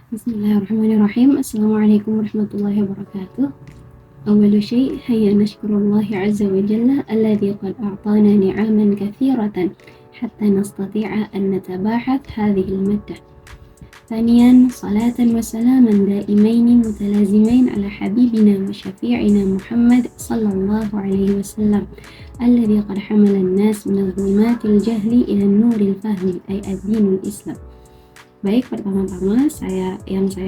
Bismillahirrahmanirrahim. Assalamualaikum warahmatullahi wabarakatuh. أول شيء هيا نشكر الله عز وجل الذي قد أعطانا نعما كثيرة حتى نستطيع أن نتباحث هذه المادة. ثانيا صلاة وسلاما دائمين متلازمين على حبيبنا وشفيعنا محمد صلى الله عليه وسلم الذي قد حمل الناس من ظلمات الجهل إلى النور الفهم أي الدين الإسلام. Baik, pertama-tama saya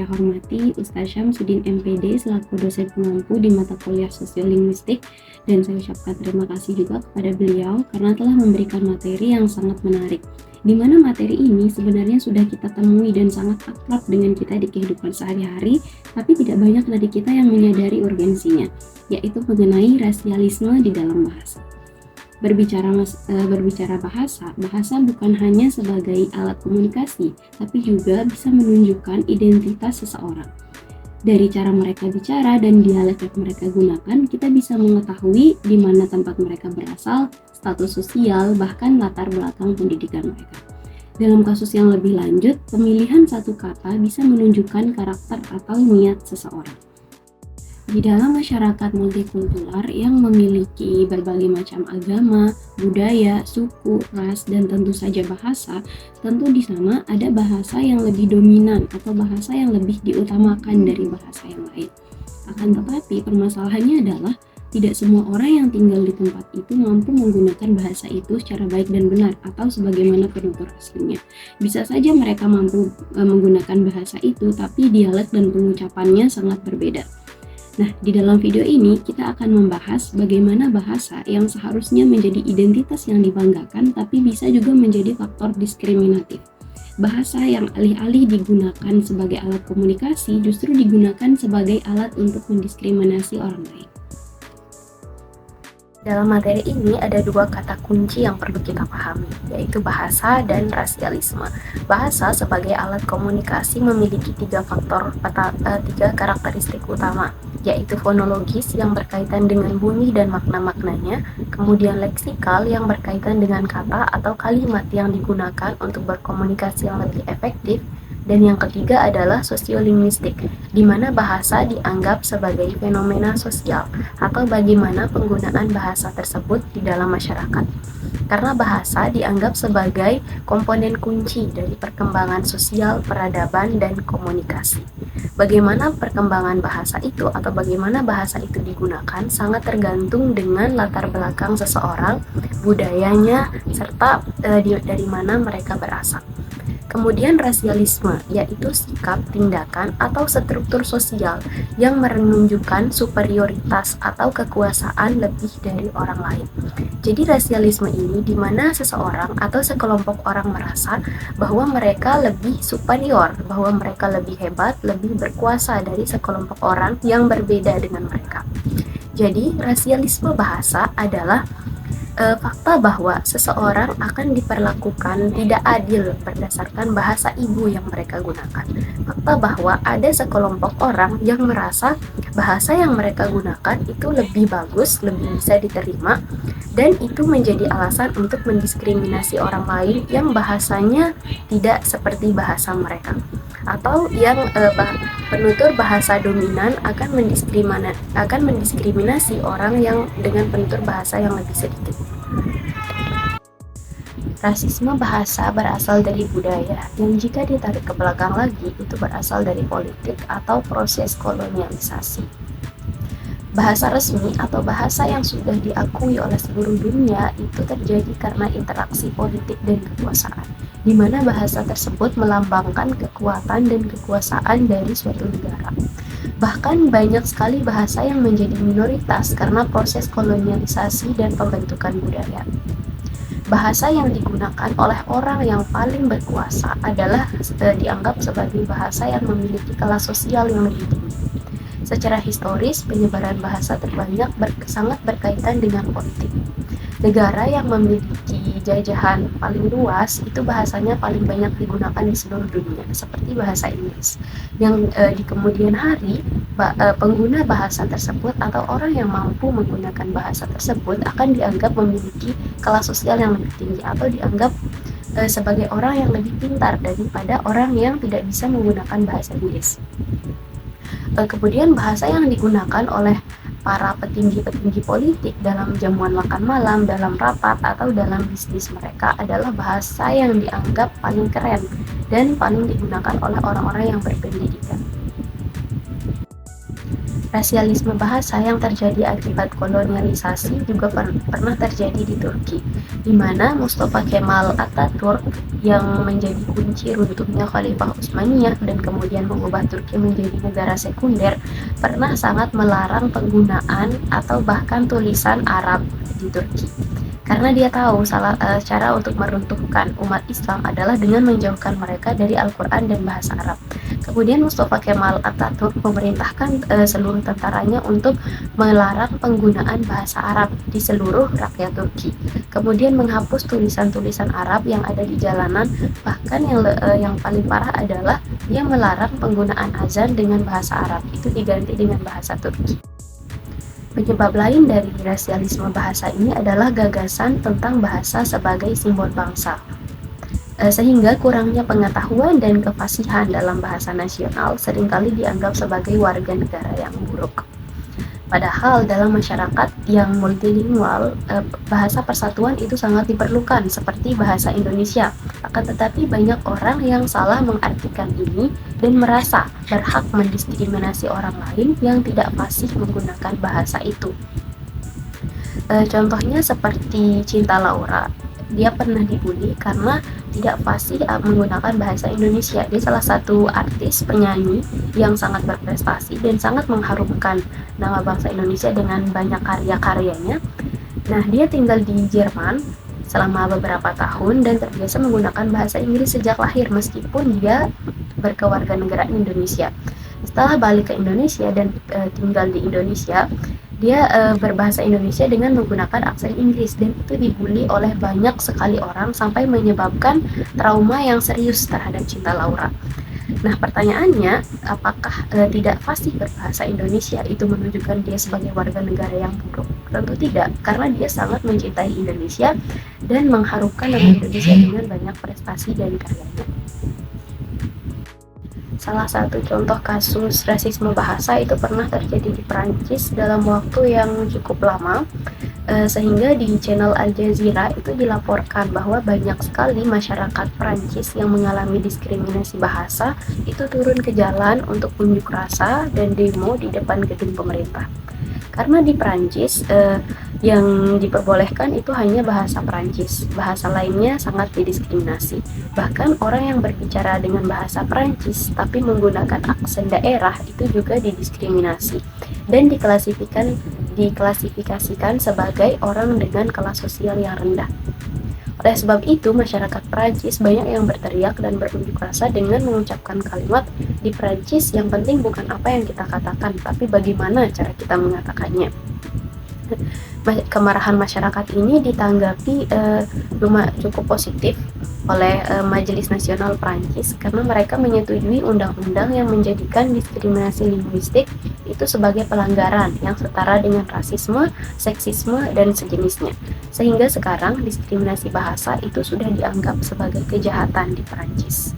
hormati Ustaz Syamsuddin MPD selaku dosen pengampu di mata kuliah Sosiolinguistik, dan saya ucapkan terima kasih juga kepada beliau karena telah memberikan materi yang sangat menarik, di mana materi ini sebenarnya sudah kita temui dan sangat akrab dengan kita di kehidupan sehari-hari, tapi tidak banyak dari kita yang menyadari urgensinya, yaitu mengenai rasialisme di dalam bahasa. Berbicara bahasa bukan hanya sebagai alat komunikasi, tapi juga bisa menunjukkan identitas seseorang. Dari cara mereka bicara dan dialek yang mereka gunakan, kita bisa mengetahui di mana tempat mereka berasal, status sosial, bahkan latar belakang pendidikan mereka. Dalam kasus yang lebih lanjut, pemilihan satu kata bisa menunjukkan karakter atau niat seseorang. Di dalam masyarakat multikultural yang memiliki berbagai macam agama, budaya, suku, ras, dan tentu saja bahasa, tentu di sana ada bahasa yang lebih dominan atau bahasa yang lebih diutamakan dari bahasa yang lain. Akan tetapi permasalahannya adalah tidak semua orang yang tinggal di tempat itu mampu menggunakan bahasa itu secara baik dan benar atau sebagaimana penutur aslinya. Bisa saja mereka mampu menggunakan bahasa itu, tapi dialek dan pengucapannya sangat berbeda. Nah, di dalam video ini kita akan membahas bagaimana bahasa yang seharusnya menjadi identitas yang dibanggakan tapi bisa juga menjadi faktor diskriminatif. Bahasa yang alih-alih digunakan sebagai alat komunikasi justru digunakan sebagai alat untuk mendiskriminasi orang lain. Dalam materi ini ada dua kata kunci yang perlu kita pahami, yaitu bahasa dan rasialisme. Bahasa sebagai alat komunikasi memiliki tiga karakteristik utama, yaitu fonologis yang berkaitan dengan bunyi dan makna-maknanya, kemudian leksikal yang berkaitan dengan kata atau kalimat yang digunakan untuk berkomunikasi yang lebih efektif, dan yang ketiga adalah sosiolinguistik, di mana bahasa dianggap sebagai fenomena sosial atau bagaimana penggunaan bahasa tersebut di dalam masyarakat. Karena bahasa dianggap sebagai komponen kunci dari perkembangan sosial, peradaban, dan komunikasi. Bagaimana perkembangan bahasa itu atau bagaimana bahasa itu digunakan sangat tergantung dengan latar belakang seseorang, budayanya, serta dari mana mereka berasal. Kemudian rasialisme, yaitu sikap, tindakan, atau struktur sosial yang menunjukkan superioritas atau kekuasaan lebih dari orang lain. Jadi rasialisme ini di mana seseorang atau sekelompok orang merasa bahwa mereka lebih superior, bahwa mereka lebih hebat, lebih berkuasa dari sekelompok orang yang berbeda dengan mereka. Jadi rasialisme bahasa adalah fakta bahwa seseorang akan diperlakukan tidak adil berdasarkan bahasa ibu yang mereka gunakan. Fakta bahwa ada sekelompok orang yang merasa bahasa yang mereka gunakan itu lebih bagus, lebih bisa diterima, dan itu menjadi alasan untuk mendiskriminasi orang lain yang bahasanya tidak seperti bahasa mereka. Atau yang penutur bahasa dominan akan mendiskriminasi orang yang dengan penutur bahasa yang lebih sedikit. Rasisme bahasa berasal dari budaya yang jika ditarik ke belakang lagi itu berasal dari politik atau proses kolonialisasi. Bahasa resmi atau bahasa yang sudah diakui oleh seluruh dunia itu terjadi karena interaksi politik dan kekuasaan, di mana bahasa tersebut melambangkan kekuatan dan kekuasaan dari suatu negara. Bahkan banyak sekali bahasa yang menjadi minoritas karena proses kolonialisasi dan pembentukan budaya. Bahasa yang digunakan oleh orang yang paling berkuasa adalah dianggap sebagai bahasa yang memiliki kelas sosial yang lebih tinggi. Secara historis, penyebaran bahasa terbanyak sangat berkaitan dengan politik. Negara yang memiliki jajahan paling luas itu bahasanya paling banyak digunakan di seluruh dunia, seperti bahasa Inggris. Yang di kemudian hari, pengguna bahasa tersebut atau orang yang mampu menggunakan bahasa tersebut akan dianggap memiliki kelas sosial yang lebih tinggi atau dianggap sebagai orang yang lebih pintar daripada orang yang tidak bisa menggunakan bahasa Inggris. Kemudian bahasa yang digunakan oleh para petinggi-petinggi politik dalam jamuan makan malam, dalam rapat, atau dalam bisnis mereka adalah bahasa yang dianggap paling keren dan paling digunakan oleh orang-orang yang berpendidikan. Rasialisme bahasa yang terjadi akibat kolonialisasi juga pernah terjadi di Turki, di mana Mustafa Kemal Atatürk yang menjadi kunci runtuhnya Khalifah Utsmaniyah dan kemudian mengubah Turki menjadi negara sekunder, pernah sangat melarang penggunaan atau bahkan tulisan Arab di Turki. Karena dia tahu cara untuk meruntuhkan umat Islam adalah dengan menjauhkan mereka dari Al-Quran dan bahasa Arab. Kemudian Mustafa Kemal Atatürk memerintahkan seluruh tentaranya untuk melarang penggunaan bahasa Arab di seluruh rakyat Turki. Kemudian menghapus tulisan-tulisan Arab yang ada di jalanan. Bahkan yang paling parah adalah dia melarang penggunaan azan dengan bahasa Arab, itu diganti dengan bahasa Turki. Penyebab lain dari rasialisme bahasa ini adalah gagasan tentang bahasa sebagai simbol bangsa. Sehingga kurangnya pengetahuan dan kefasihan dalam bahasa nasional seringkali dianggap sebagai warga negara yang buruk. Padahal dalam masyarakat yang multilingual, bahasa persatuan itu sangat diperlukan seperti bahasa Indonesia. Akan tetapi banyak orang yang salah mengartikan ini dan merasa berhak mendiskriminasi orang lain yang tidak fasih menggunakan bahasa itu. Contohnya seperti Cinta Laura. Dia pernah dibully karena tidak fasih menggunakan bahasa Indonesia. Dia salah satu artis penyanyi yang sangat berprestasi dan sangat mengharumkan nama bangsa Indonesia dengan banyak karya-karyanya. Nah, dia tinggal di Jerman selama beberapa tahun dan terbiasa menggunakan bahasa Inggris sejak lahir meskipun dia berkewarganegaraan Indonesia. Setelah balik ke Indonesia dan tinggal di Indonesia, dia berbahasa Indonesia dengan menggunakan aksen Inggris dan itu dibully oleh banyak sekali orang sampai menyebabkan trauma yang serius terhadap Cinta Laura. Nah, pertanyaannya, apakah tidak fasih berbahasa Indonesia itu menunjukkan dia sebagai warga negara yang buruk? Tentu tidak, karena dia sangat mencintai Indonesia dan mengharumkan nama Indonesia dengan banyak prestasi dan karyanya. Salah satu contoh kasus rasisme bahasa itu pernah terjadi di Perancis dalam waktu yang cukup lama, sehingga di channel Al Jazeera itu dilaporkan bahwa banyak sekali masyarakat Perancis yang mengalami diskriminasi bahasa itu turun ke jalan untuk unjuk rasa dan demo di depan gedung pemerintah. Karena di Perancis yang diperbolehkan itu hanya bahasa Perancis, bahasa lainnya sangat didiskriminasi. Bahkan orang yang berbicara dengan bahasa Perancis tapi menggunakan aksen daerah itu juga didiskriminasi dan diklasifikasikan sebagai orang dengan kelas sosial yang rendah. Oleh sebab itu, masyarakat Perancis banyak yang berteriak dan berunjuk rasa dengan mengucapkan kalimat, di Perancis yang penting bukan apa yang kita katakan, tapi bagaimana cara kita mengatakannya. Kemarahan masyarakat ini ditanggapi cukup positif oleh Majelis Nasional Prancis karena mereka menyetujui undang-undang yang menjadikan diskriminasi linguistik itu sebagai pelanggaran yang setara dengan rasisme, seksisme, dan sejenisnya. Sehingga sekarang diskriminasi bahasa itu sudah dianggap sebagai kejahatan di Prancis.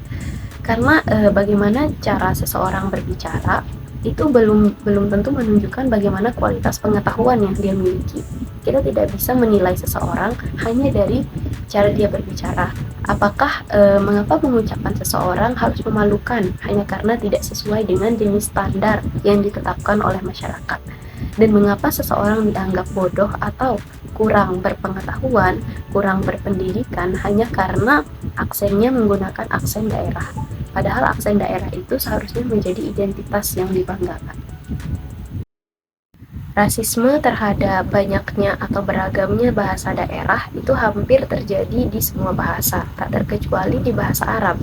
Karena bagaimana cara seseorang berbicara itu belum tentu menunjukkan bagaimana kualitas pengetahuan yang dia miliki. Kita tidak bisa menilai seseorang hanya dari cara dia berbicara. Apakah mengapa mengucapkan seseorang harus memalukan hanya karena tidak sesuai dengan jenis standar yang ditetapkan oleh masyarakat? Dan mengapa seseorang dianggap bodoh atau kurang berpengetahuan, kurang berpendidikan hanya karena aksennya menggunakan aksen daerah? Padahal aksen daerah itu seharusnya menjadi identitas yang dibanggakan. Rasisme terhadap banyaknya atau beragamnya bahasa daerah itu hampir terjadi di semua bahasa, tak terkecuali di bahasa Arab.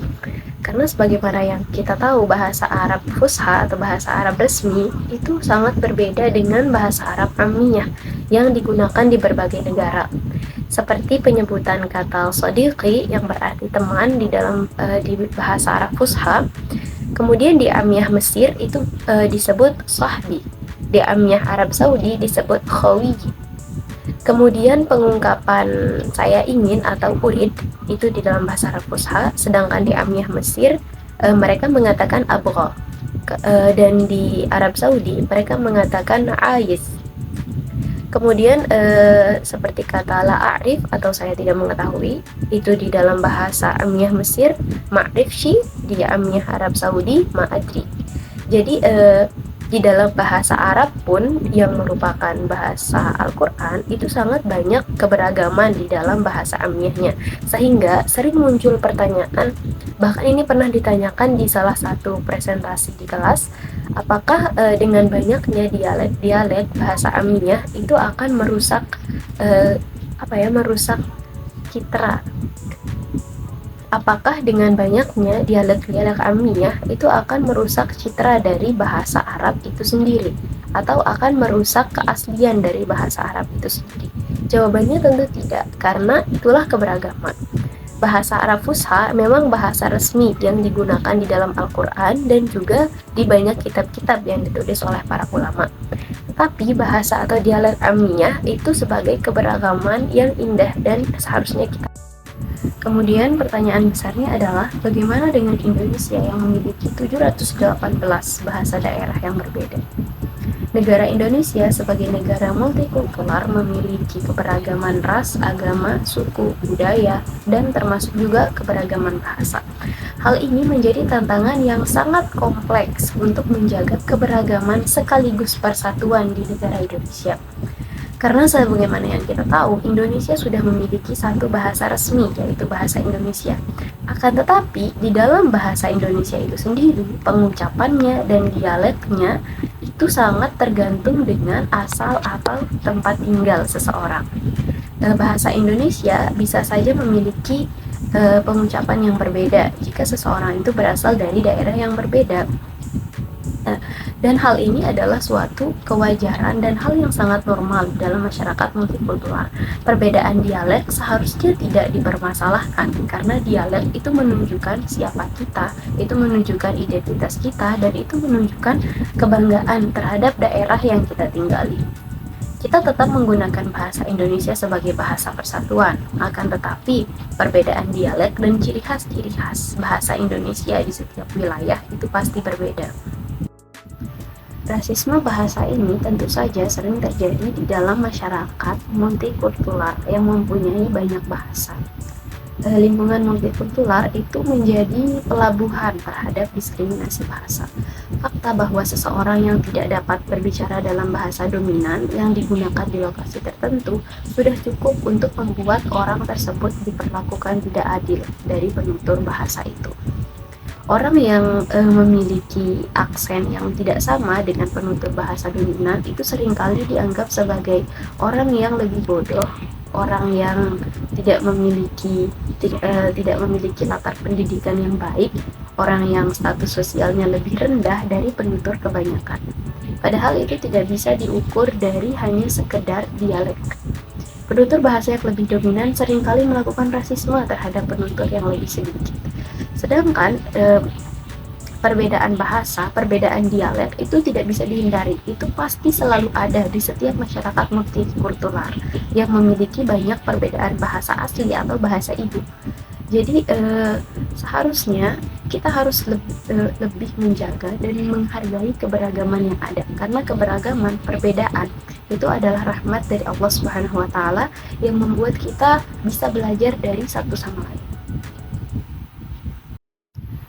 Karena sebagaimana yang kita tahu, bahasa Arab Fusha atau bahasa Arab resmi itu sangat berbeda dengan bahasa Arab Ammiyah yang digunakan di berbagai negara. Seperti penyebutan kata sodiqi yang berarti teman di dalam di bahasa Arab Fusha. Kemudian di Ammiyah Mesir itu disebut sahbi. Di Ammiyah Arab Saudi disebut khawi. Kemudian pengungkapan saya ingin atau urid itu di dalam bahasa Arab Fusha, sedangkan di Amiyah Mesir mereka mengatakan abgha. Dan di Arab Saudi mereka mengatakan ais. Kemudian seperti kata la a'rif atau saya tidak mengetahui, itu di dalam bahasa Amiyah Mesir ma'rifshi, di Amiyah Arab Saudi ma'adri. Jadi di dalam bahasa Arab pun yang merupakan bahasa Al-Quran itu sangat banyak keberagaman di dalam bahasa amiyahnya, sehingga sering muncul pertanyaan, bahkan ini pernah ditanyakan di salah satu presentasi di kelas, apakah dengan banyaknya dialek-dialek bahasa amiyah itu akan merusak merusak citra. Apakah dengan banyaknya dialek-dialek amiyah itu akan merusak citra dari bahasa Arab itu sendiri, atau akan merusak keaslian dari bahasa Arab itu sendiri? Jawabannya tentu tidak, karena itulah keberagaman. Bahasa Arab Fusha memang bahasa resmi yang digunakan di dalam Al-Quran dan juga di banyak kitab-kitab yang ditulis oleh para ulama. Tapi bahasa atau dialek amiyah itu sebagai keberagaman yang indah dan seharusnya kita. Kemudian pertanyaan besarnya adalah bagaimana dengan Indonesia yang memiliki 718 bahasa daerah yang berbeda? Negara Indonesia sebagai negara multikultural memiliki keberagaman ras, agama, suku, budaya, dan termasuk juga keberagaman bahasa. Hal ini menjadi tantangan yang sangat kompleks untuk menjaga keberagaman sekaligus persatuan di negara Indonesia. Karena sebagaimana yang kita tahu, Indonesia sudah memiliki satu bahasa resmi, yaitu bahasa Indonesia. Akan tetapi, di dalam bahasa Indonesia itu sendiri, pengucapannya dan dialeknya itu sangat tergantung dengan asal atau tempat tinggal seseorang. Bahasa Indonesia bisa saja memiliki pengucapan yang berbeda jika seseorang itu berasal dari daerah yang berbeda. Dan hal ini adalah suatu kewajaran dan hal yang sangat normal dalam masyarakat multikultural. Perbedaan dialek seharusnya tidak dipermasalahkan, karena dialek itu menunjukkan siapa kita, itu menunjukkan identitas kita, dan itu menunjukkan kebanggaan terhadap daerah yang kita tinggali. Kita tetap menggunakan bahasa Indonesia sebagai bahasa persatuan, akan tetapi perbedaan dialek dan ciri khas bahasa Indonesia di setiap wilayah itu pasti berbeda. Rasisme bahasa ini tentu saja sering terjadi di dalam masyarakat multikultural yang mempunyai banyak bahasa. Lingkungan multikultural itu menjadi pelabuhan terhadap diskriminasi bahasa. Fakta bahwa seseorang yang tidak dapat berbicara dalam bahasa dominan yang digunakan di lokasi tertentu sudah cukup untuk membuat orang tersebut diperlakukan tidak adil dari penutur bahasa itu. Orang yang memiliki aksen yang tidak sama dengan penutur bahasa dominan itu seringkali dianggap sebagai orang yang lebih bodoh, orang yang tidak memiliki latar pendidikan yang baik, orang yang status sosialnya lebih rendah dari penutur kebanyakan. Padahal itu tidak bisa diukur dari hanya sekedar dialek. Penutur bahasa yang lebih dominan seringkali melakukan rasisme terhadap penutur yang lebih sedikit. Sedangkan perbedaan bahasa, perbedaan dialek itu tidak bisa dihindari. Itu pasti selalu ada di setiap masyarakat multikultural yang memiliki banyak perbedaan bahasa asli atau bahasa ibu. Jadi seharusnya kita harus lebih menjaga dan menghargai keberagaman yang ada, karena keberagaman, perbedaan itu adalah rahmat dari Allah Subhanahu wa Ta'ala yang membuat kita bisa belajar dari satu sama lain.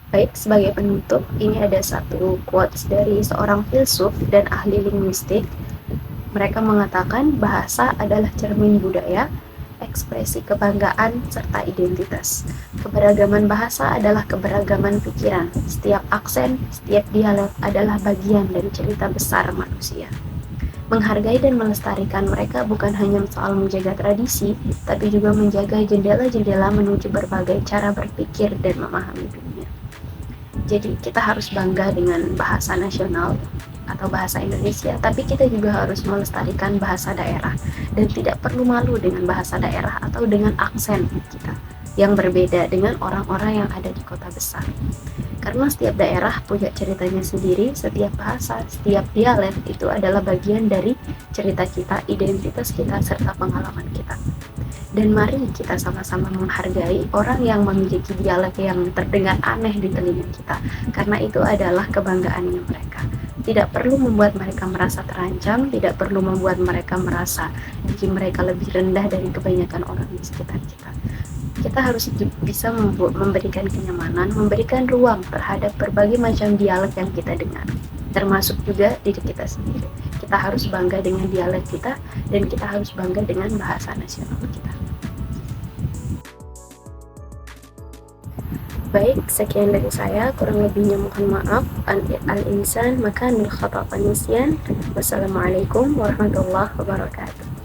Baik, sebagai penutup, ini ada satu quotes dari seorang filsuf dan ahli linguistik. Mereka mengatakan bahasa adalah cermin budaya, ekspresi kebanggaan, serta identitas. Keberagaman bahasa adalah keberagaman pikiran. Setiap aksen, setiap dialek adalah bagian dari cerita besar manusia. Menghargai dan melestarikan mereka bukan hanya soal menjaga tradisi, tapi juga menjaga jendela-jendela menuju berbagai cara berpikir dan memahami dunia. Jadi kita harus bangga dengan bahasa nasional atau bahasa Indonesia, tapi kita juga harus melestarikan bahasa daerah dan tidak perlu malu dengan bahasa daerah atau dengan aksen kita yang berbeda dengan orang-orang yang ada di kota besar. Karena setiap daerah punya ceritanya sendiri, setiap bahasa, setiap dialek itu adalah bagian dari cerita kita, identitas kita, serta pengalaman kita. Dan mari kita sama-sama menghargai orang yang memiliki dialek yang terdengar aneh di telinga kita, karena itu adalah kebanggaannya mereka. Tidak perlu membuat mereka merasa terancam, tidak perlu membuat mereka merasa bikin mereka lebih rendah dari kebanyakan orang di sekitar kita. Kita harus bisa memberikan kenyamanan, memberikan ruang terhadap berbagai macam dialek yang kita dengar, termasuk juga diri kita sendiri. Kita harus bangga dengan dialek kita, dan kita harus bangga dengan bahasa nasional kita. Baik, sekian dari saya. Kurang lebihnya mohon maaf. Al-insan makanul khata' wa nisyan. Wassalamualaikum warahmatullahi wabarakatuh.